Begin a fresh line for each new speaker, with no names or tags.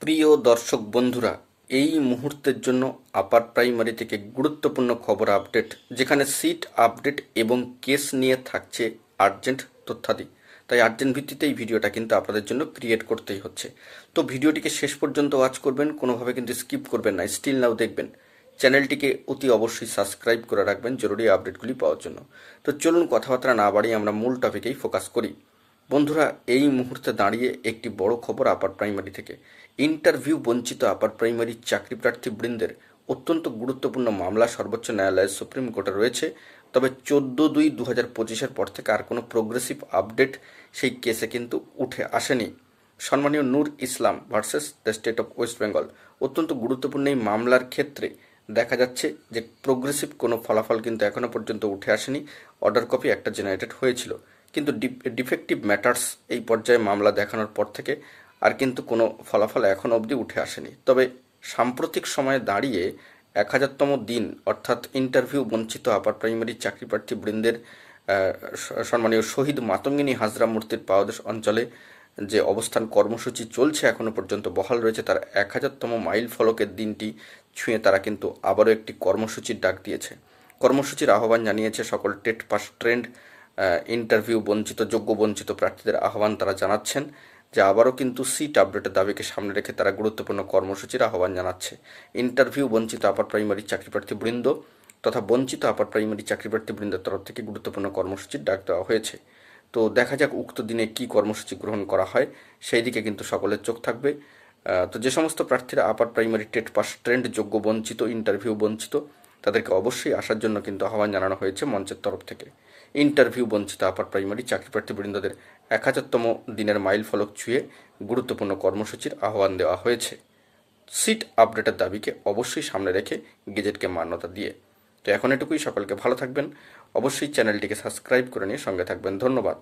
প্রিয় দর্শক বন্ধুরা, এই মুহূর্তের জন্য আপার প্রাইমারি থেকে গুরুত্বপূর্ণ খবর আপডেট, যেখানে সিট আপডেট এবং কেস নিয়ে থাকছে আর্জেন্ট তথ্যাদি। তাই আর্জেন্ট ভিত্তিতে এই ভিডিওটা কিন্তু আপনাদের জন্য ক্রিয়েট করতেই হচ্ছে। তো ভিডিওটিকে শেষ পর্যন্ত ওয়াচ করবেন, কোনোভাবে কিন্তু স্কিপ করবেন না, স্টিল নাও দেখবেন। চ্যানেলটিকে অতি অবশ্যই সাবস্ক্রাইব করে রাখবেন জরুরি আপডেটগুলি পাওয়ার জন্য। তো চলুন কথাবার্তা না বাড়িয়ে আমরা মূল টপিকেই ফোকাস করি। বন্ধুরা, এই মুহূর্তে দাঁড়িয়ে একটি বড় খবর আপার প্রাইমারি থেকে। ইন্টারভিউ বঞ্চিত আপার প্রাইমারি চাকরি প্রার্থী বৃন্দের অত্যন্ত গুরুত্বপূর্ণ মামলা সর্বোচ্চ ন্যায়ালয়ের সুপ্রিম কোর্টে রয়েছে। তবে 14/2/2025-এর পর থেকে আর কোনো প্রোগ্রেসিভ আপডেট সেই কেসে কিন্তু উঠে আসেনি। সম্মানীয় Nur Islam versus the state of West Bengal, অত্যন্ত গুরুত্বপূর্ণ এই মামলার ক্ষেত্রে দেখা যাচ্ছে যে প্রোগ্রেসিভ কোনো ফলাফল কিন্তু এখনও পর্যন্ত উঠে আসেনি। অর্ডার কপি একটা জেনারেটেড হয়েছিল, কিন্তু ডিফেক্টিভ ম্যাটার্স এই পর্যায়ে মামলা দেখানোর পর থেকে আর কিন্তু কোনো ফলাফল এখনও অবধি উঠে আসেনি। তবে সাম্প্রতিক সময়ে দাঁড়িয়ে 1000তম দিন, অর্থাৎ ইন্টারভিউ বঞ্চিত আপার প্রাইমারি চাকরি প্রার্থী বৃন্দের সম্মানীয় শহীদ মাতঙ্গিনী হাজরা মূর্তির পাদদেশ অঞ্চলে যে অবস্থান কর্মসূচি চলছে এখনও পর্যন্ত বহাল রয়েছে, তার 1000তম মাইল ফলকের দিনটি ছুঁয়ে তারা কিন্তু আবারও একটি কর্মসূচির ডাক দিয়েছে। কর্মসূচির আহ্বান জানিয়েছে সকল টেট পাস ট্রেন্ড ইন্টারভিউ বঞ্চিত যোগ্য বঞ্চিত প্রার্থীদের আহ্বান তারা জানাচ্ছেন যে আবারও কিন্তু সিট আপডেটের দাবিকে সামনে রেখে তারা গুরুত্বপূর্ণ কর্মসূচির আহ্বান জানাচ্ছে। ইন্টারভিউ বঞ্চিত আপার প্রাইমারি চাকরিপ্রার্থী বৃন্দ তথা বঞ্চিত আপার প্রাইমারি চাকরিপ্রার্থী বৃন্দের তরফ থেকে গুরুত্বপূর্ণ কর্মসূচির ডাক দেওয়া হয়েছে। তো দেখা যাক উক্ত দিনে কী কর্মসূচি গ্রহণ করা হয়, সেই দিকে কিন্তু সকলের চোখ থাকবে। তো যে সমস্ত প্রার্থীরা upper primary TET pass trend যোগ্য বঞ্চিত ইন্টারভিউ বঞ্চিত, তাদেরকে অবশ্যই আসার জন্য কিন্তু আহ্বান জানানো হয়েছে মঞ্চের তরফ থেকে। ইন্টারভিউ বঞ্চিত আপার প্রাইমারি চাকরিপ্রার্থী বৃন্দদের 1000তম দিনের মাইল ফলক ছুঁয়ে গুরুত্বপূর্ণ কর্মসূচির আহ্বান দেওয়া হয়েছে, সিট আপডেটের দাবিকে অবশ্যই সামনে রেখে গেজেটকে মান্যতা দিয়ে। তো এখন এটুকুই, সকলকে ভালো থাকবেন, অবশ্যই চ্যানেলটিকে সাবস্ক্রাইব করে নিয়ে সঙ্গে থাকবেন। ধন্যবাদ।